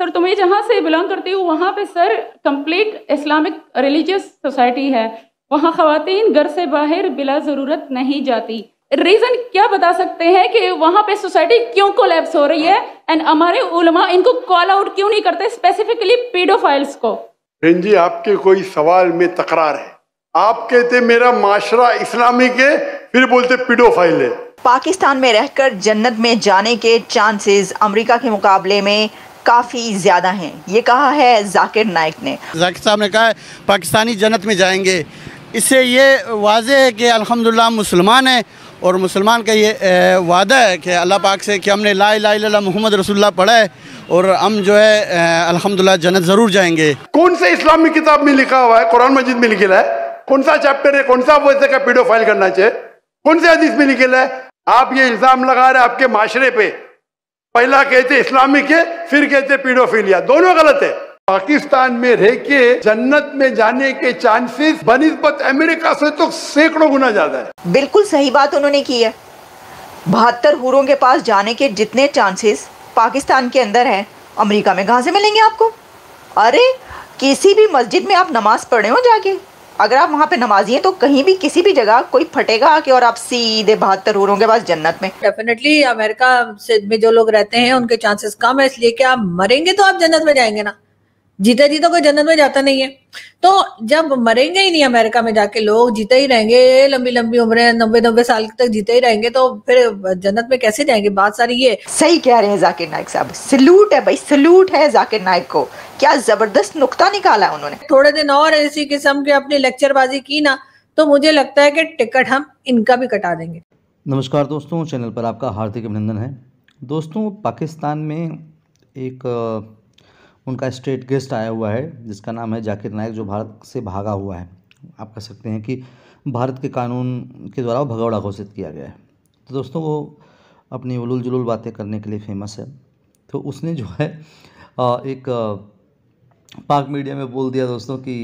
Sir तो मैं जहाँ से बिलोंग करती हूँ वहाँ पे sir complete Islamic religious society है। वहाँ ख़वातीन घर से बाहर बिला ज़रूरत नहीं जाती। रीज़न क्या बता सकते हैं कि वहाँ पे सोसाइटी क्यों कोलैप्स हो रही है, एंड हमारे उलमा इनको कॉल आउट क्यों नहीं करते, स्पेसिफिकली पीडोफाइल्स को? बहन जी, आपके कोई सवाल में तकरार है। आप कहते मेरा माशरा इस्लामिक है, फिर बोलते पीडोफाइल है। पाकिस्तान में रहकर जन्नत में जाने के चांसेस अमेरिका के मुकाबले में काफ़ी ज़्यादा हैं, ये कहा है जाकिर नाइक ने। जाकिर साहब ने कहा है पाकिस्तानी जन्नत में जाएंगे। इससे ये वाज़ेह है कि अल्हम्दुलिल्लाह मुसलमान है, और मुसलमान का ये वादा है कि अल्लाह पाक से कि हमने ला इलाहा इल्लल्लाह मुहम्मद रसूलुल्लाह पढ़ा है और हम जो है अल्हम्दुलिल्लाह जन्नत ज़रूर जाएंगे। कौन से इस्लामिक किताब में लिखा हुआ है? कुरान मजीद में लिखा है? कौन सा चैप्टर है? कौन सा वैसे का पीडोफाइल करना चाहिए? कौन से हदीस में लिखा है? आप ये इल्जाम लगा रहे आपके माशरे पे। पहला कहते इस्लामिक है, फिर कहते पीडोफिलिया। दोनों गलत है। पाकिस्तान में रह के जन्नत में जाने के चांसेस बनिस्बत अमेरिका से तो सैकड़ों गुना ज्यादा है। बिल्कुल सही बात उन्होंने की है। 72 हूरों के पास जाने के जितने चांसेस पाकिस्तान के अंदर हैं, अमेरिका में कहाँ से मिलेंगे आपको? अरे किसी भी मस्जिद में आप नमाज पढ़े हो जाके, अगर आप वहाँ पे नमाजी हैं तो कहीं भी किसी भी जगह कोई फटेगा आके और आप सीधे 72 हूरों के पास जन्नत में। डेफिनेटली अमेरिका से में जो लोग रहते हैं उनके चांसेस कम है, इसलिए कि आप मरेंगे तो आप जन्नत में जाएंगे ना। जीते जी तो कोई जन्नत में जाता नहीं है। तो जब मरेंगे ही नहीं अमेरिका में जाके, लोग जीते ही रहेंगे, लंबी लंबी उम्रें 90-90 साल तक जीते ही रहेंगे, तो फिर जन्नत में कैसे जाएंगे? बात सारी ये। सही कह रहे हैं जाकिर नाइक साहब। सलूट है भाई, सलूट है जाकिर नाइक को। क्या जबरदस्त नुक्ता निकाला उन्होंने। थोड़े दिन और इसी किस्म के अपनी लेक्चरबाजी की ना तो मुझे लगता है कि टिकट हम इनका भी कटा देंगे। नमस्कार दोस्तों, चैनल पर आपका हार्दिक अभिनंदन है। दोस्तों, पाकिस्तान में एक उनका स्टेट गेस्ट आया हुआ है जिसका नाम है जाकिर नाइक, जो भारत से भागा हुआ है। आप कह सकते हैं कि भारत के कानून के द्वारा वो भगौड़ा घोषित किया गया है। तो दोस्तों, वो अपनी उलूल जुलूल बातें करने के लिए फेमस है। तो उसने जो है एक पाक मीडिया में बोल दिया दोस्तों कि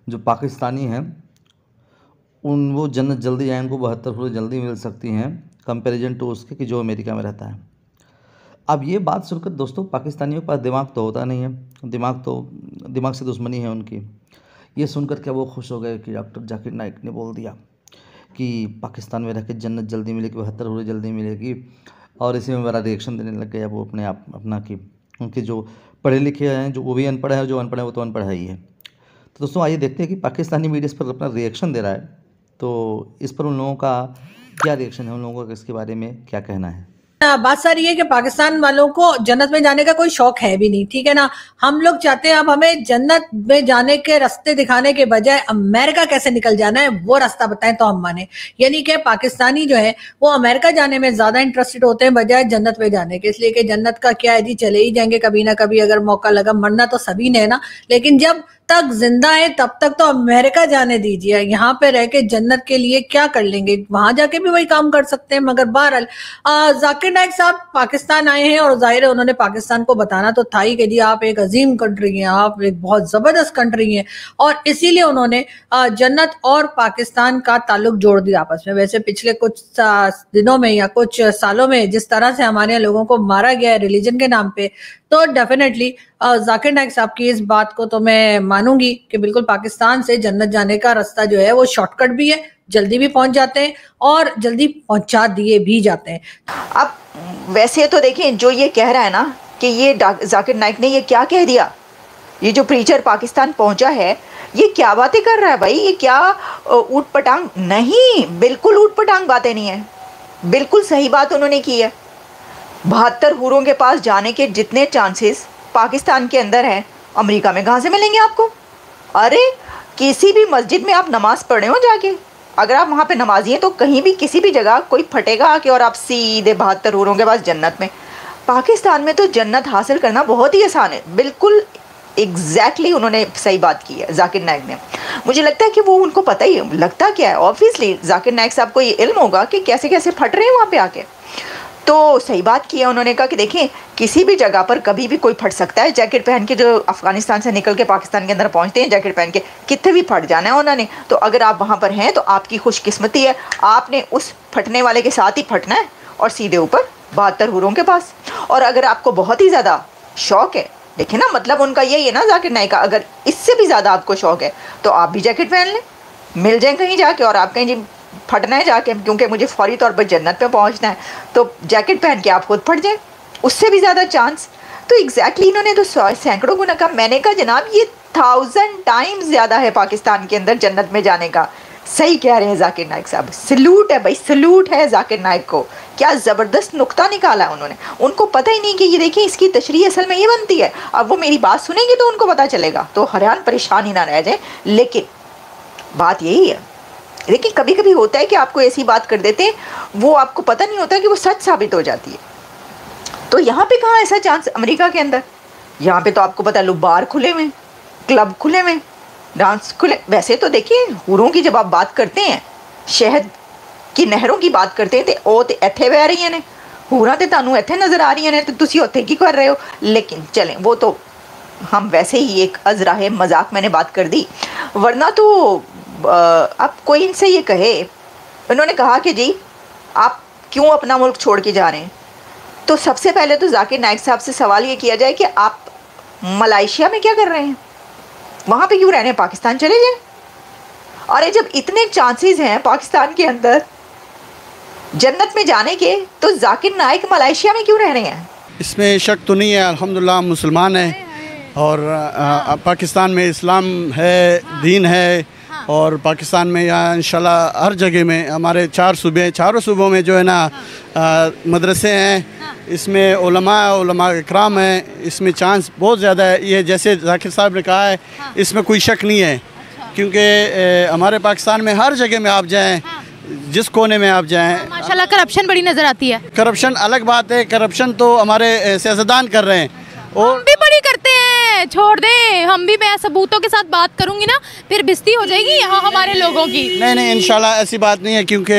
जो पाकिस्तानी हैं वो जन्नत जल्दी जाएँ, उनको 72 हूरें जल्दी मिल सकती हैं कंपैरिजन टू उसके कि जो अमेरिका में रहता है। अब ये बात सुनकर दोस्तों, पाकिस्तानियों के पास दिमाग तो होता नहीं है, दिमाग से दुश्मनी है उनकी। ये सुनकर क्या वो खुश हो गए कि डॉक्टर जाकिर नाइक ने बोल दिया कि पाकिस्तान में रह के जन्नत जल्दी मिलेगी, 72 हूरें जल्दी मिलेगी, और इसी में बड़ा रिएक्शन देने लग गया वो अपना कि उनके जो पढ़े लिखे हैं, जो वो भी अनपढ़ है, जो अनपढ़ है वो तो अनपढ़ ही है। तो दोस्तों, आइए देखते हैं कि पाकिस्तानी मीडिया इस पर अपना रिएक्शन दे रहा है। तो इस पर उन लोगों का क्या रिएक्शन है, उन लोगों का इसके बारे में क्या कहना है। बात सारी है कि पाकिस्तान वालों को जन्नत में जाने का कोई शौक है भी नहीं, ठीक है ना। हम लोग चाहते हैं अब हमें जन्नत में जाने के रास्ते दिखाने के बजाय अमेरिका कैसे निकल जाना है वो रास्ता बताएं तो हम माने। यानी कि पाकिस्तानी जो है वो अमेरिका जाने में ज्यादा इंटरेस्टेड होते हैं बजाय जन्नत में जाने के। इसलिए कि जन्नत का क्या है जी, चले ही जाएंगे कभी ना कभी, अगर मौका लगा। मरना तो सभी ने है ना, लेकिन जब तक जिंदा है तब तक तो अमेरिका जाने दीजिए। यहाँ पे रह के जन्नत के लिए क्या कर लेंगे, वहां जाके भी वही काम कर सकते हैं। मगर बहरहाल जाकिर नाइक साहब पाकिस्तान आए हैं और जाहिर है उन्होंने पाकिस्तान को बताना तो था ही कि जी आप एक अजीम कंट्री हैं, आप एक बहुत जबरदस्त कंट्री हैं, और इसीलिए उन्होंने जन्नत और पाकिस्तान का ताल्लुक जोड़ दिया आपस में। वैसे पिछले कुछ दिनों में या कुछ सालों में जिस तरह से हमारे लोगों को मारा गया है रिलीजन के नाम पे, तो डेफिनेटली जाकिर नाइक साहब की इस बात को तो मैं मानूंगी कि बिल्कुल पाकिस्तान से जन्नत जाने का रास्ता जो है वो शॉर्टकट भी है, जल्दी भी पहुंच जाते हैं और जल्दी पहुंचा दिए भी जाते हैं। अब वैसे तो देखें, जो ये कह रहा है ना कि ये जाकिर नाइक ने ये क्या कह दिया, ये जो प्रीचर पाकिस्तान पहुंचा है ये क्या बातें कर रहा है भाई, ये क्या ऊट पटांग? नहीं, बिल्कुल ऊट पटांग बातें नहीं है, बिल्कुल सही बात उन्होंने की है। 72 हूरों के पास जाने के जितने चांसेस पाकिस्तान के अंदर हैं, अमेरिका में कहाँ से मिलेंगे आपको? अरे किसी भी मस्जिद में आप नमाज पढ़े हो जाके, अगर आप वहाँ पे नमाजी हैं तो कहीं भी किसी भी जगह कोई फटेगा आके और आप सीधे 72 हूरों के पास जन्नत में। पाकिस्तान में तो जन्नत हासिल करना बहुत ही आसान है। बिल्कुल एग्जैक्टली उन्होंने सही बात की है जाकिर नाइक ने। मुझे लगता है कि वो उनको पता ही है, लगता क्या है, ऑब्वियसली जाकिर नाइक साहब को ये इल्म होगा कि कैसे कैसे फट रहे हैं वहाँ पे आके। तो सही बात की है उन्होंने, कहा कि देखें किसी भी जगह पर कभी भी कोई फट सकता है। जैकेट पहन के जो अफगानिस्तान से निकल के पाकिस्तान के अंदर पहुंचते हैं, जैकेट पहन के कितने भी फट जाना है उन्होंने। तो अगर आप वहाँ पर हैं तो आपकी खुशकिस्मती है, आपने उस फटने वाले के साथ ही फटना है और सीधे ऊपर 72 हूरों के पास। और अगर आपको बहुत ही ज़्यादा शौक है देखिए ना, मतलब उनका यही है ना जाकिर नाइक का, अगर इससे भी ज़्यादा आपको शौक है तो आप भी जैकेट पहन लें, मिल जाए कहीं जाके, और आप कहीं जी फटना है जाके, क्योंकि मुझे फौरी तौर पर जन्नत पे पहुंचना है, तो जैकेट पहन के आप खुद फट जाए, उससे भी ज़्यादा चांस। तो एग्जैक्टली इन्होंने तो सैकड़ों गुना कहा। मैंने कहा जनाब ये 1000 टाइम्स ज़्यादा है पाकिस्तान के अंदर जन्नत में जाने का। सही कह रहे हैं जाकिर नाइक साहब, सलूट है भाई, सलूट है जाकिर नाइक को। क्या ज़बरदस्त नुक्ता निकाला है उन्होंने। उनको पता ही नहीं कि ये देखिए इसकी तशरीह असल में ये बनती है। अब वो मेरी बात सुनेंगे तो उनको पता चलेगा, तो हैरान परेशान ही ना रह जाए। लेकिन बात यही है, देखिए कभी कभी होता है कि आपको ऐसी बात कर देते हैं, वो आपको पता नहीं होता कि वो सच साबित हो जाती है। तो यहाँ पे कहाँ ऐसा चांस अमेरिका के अंदर? यहाँ पे तो आपको पता है लोग बार खुले हुए, क्लब खुले हुए, डांस खुले। वैसे तो देखिए हूरों की जब आप बात करते हैं, शहद की नहरों की बात करते हैं तो वो तो इत्थे बह रही ने, हूरां तो तुहानू इत्थे नज़र आ रही ने, तो तुसी उत्थे की कर रहे हो। लेकिन चलें, वो तो हम वैसे ही एक अजराहे मजाक मैंने बात कर दी, वरना तो अब कोई इनसे ये कहे, उन्होंने कहा कि जी आप क्यों अपना मुल्क छोड़ के जा रहे हैं, तो सबसे पहले तो जाकिर नाइक साहब से सवाल ये किया जाए कि आप मलेशिया में क्या कर रहे हैं, वहाँ पे क्यों रह रहे हैं, पाकिस्तान चले जाए। और जब इतने चांसेस हैं पाकिस्तान के अंदर जन्नत में जाने के, तो जाकिर नाइक मलेशिया में क्यों रह रहे हैं? इसमें शक तो नहीं है, अल्हम्दुलिल्लाह मुसलमान है और पाकिस्तान में इस्लाम है, दीन है, और पाकिस्तान में यहाँ इंशाल्लाह हर जगह में हमारे 4 सूबे, चारों सूबों में जो है ना मदरसे हैं, इसमें उलमा इकराम हैं, इसमें चांस बहुत ज़्यादा है। ये जैसे जाकिर साहब ने कहा है, इसमें कोई शक नहीं है, क्योंकि हमारे पाकिस्तान में हर जगह में आप जाएं, जिस कोने में आप जाएं, माशाल्लाह करप्शन बड़ी नज़र आती है। करप्शन अलग बात है, करप्शन तो हमारे सियासतदान कर रहे हैं, और हम भी बड़ी करते हैं, छोड़ दे, हम भी, मैं सबूतों के साथ बात करूंगी ना, फिर बिस्ती हो जाएगी यहाँ हमारे लोगों की। नहीं इंशाल्लाह ऐसी बात नहीं है, क्योंकि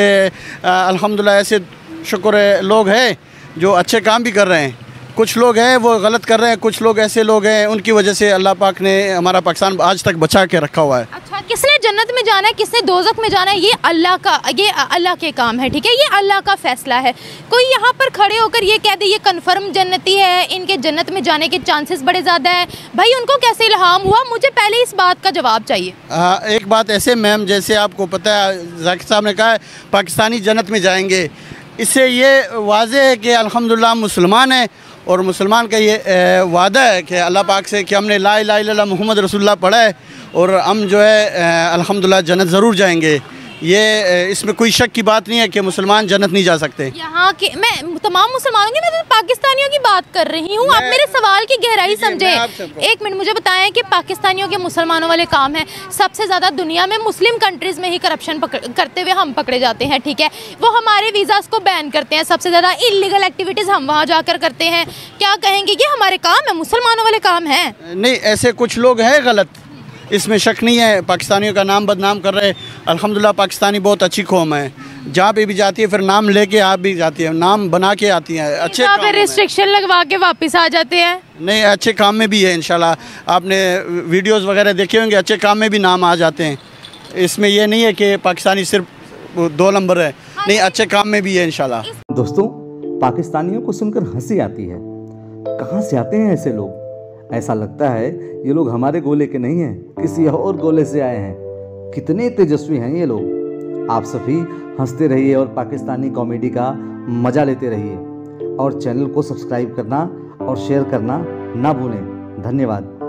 अल्हम्दुलिल्लाह ऐसे शुक्र है लोग हैं जो अच्छे काम भी कर रहे हैं, कुछ लोग हैं वो गलत कर रहे हैं, कुछ लोग ऐसे लोग हैं उनकी वजह से अल्लाह पाक ने हमारा पाकिस्तान आज तक बचा के रखा हुआ है। अच्छा, किसने जन्नत में जाना है, किसने दोज़ख में जाना है, ये अल्लाह के काम है, ठीक है, ये अल्लाह का फैसला है। कोई यहाँ पर खड़े होकर ये कह दे ये कन्फर्म जन्नती है, इनके जन्नत में जाने के चांसेस बड़े ज़्यादा हैं, भाई उनको कैसे इल्हाम हुआ, मुझे पहले इस बात का जवाब चाहिए। एक बात ऐसे मैम, जैसे आपको पता है जाकिर साहब ने कहा है पाकिस्तानी जन्नत में जाएंगे, इससे ये वाज़ेह है कि अल्हम्दुलिल्लाह मुसलमान है, और मुसलमान का ये वादा है कि अल्लाह पाक से कि हमने ला इलाहा इल्लल्लाह मुहम्मद रसूलुल्लाह पढ़ा है, और हम जो है अल्हम्दुलिल्लाह जन्नत ज़रूर जाएंगे। ये इसमें कोई शक की बात नहीं है कि मुसलमान जन्नत नहीं जा सकते। यहाँ के मैं तमाम मुसलमानों की, मैं तो पाकिस्तानियों की बात कर रही हूँ, आप मेरे सवाल की गहराई समझे। एक मिनट मुझे बताएं कि पाकिस्तानियों के मुसलमानों वाले काम है, सबसे ज़्यादा दुनिया में मुस्लिम कंट्रीज़ में ही करप्शन करते हुए हम पकड़े जाते हैं, ठीक है, वो हमारे वीज़ास को बैन करते हैं, सबसे ज़्यादा इलीगल एक्टिविटीज़ हम वहाँ जाकर करते हैं। क्या कहेंगे कि हमारे काम है, मुसलमानों वाले काम हैं? नहीं, ऐसे कुछ लोग हैं गलत, इसमें शक नहीं है, पाकिस्तानियों का नाम बदनाम कर रहे। अल्हम्दुलिल्लाह पाकिस्तानी बहुत अच्छी कौम है, जहाँ पे भी जाती है फिर नाम लेके आप भी जाती है, नाम बना के आती हैं, अच्छे काम में रिस्ट्रिक्शन लगवा के वापस आ जाते हैं। नहीं, अच्छे काम में भी है इंशाल्लाह, आपने वीडियोस वगैरह देखे होंगे, अच्छे काम में भी नाम आ जाते हैं। इसमें यह नहीं है कि पाकिस्तानी सिर्फ 2 नंबर है, नहीं अच्छे काम में भी है इंशाल्लाह। दोस्तों, पाकिस्तानियों को सुनकर हंसी आती है, कहाँ से आते हैं ऐसे लोग? ऐसा लगता है ये लोग हमारे गोले के नहीं हैं, किसी और गोले से आए हैं। कितने तेजस्वी हैं ये लोग। आप सभी हंसते रहिए और पाकिस्तानी कॉमेडी का मज़ा लेते रहिए, और चैनल को सब्सक्राइब करना और शेयर करना ना भूलें। धन्यवाद।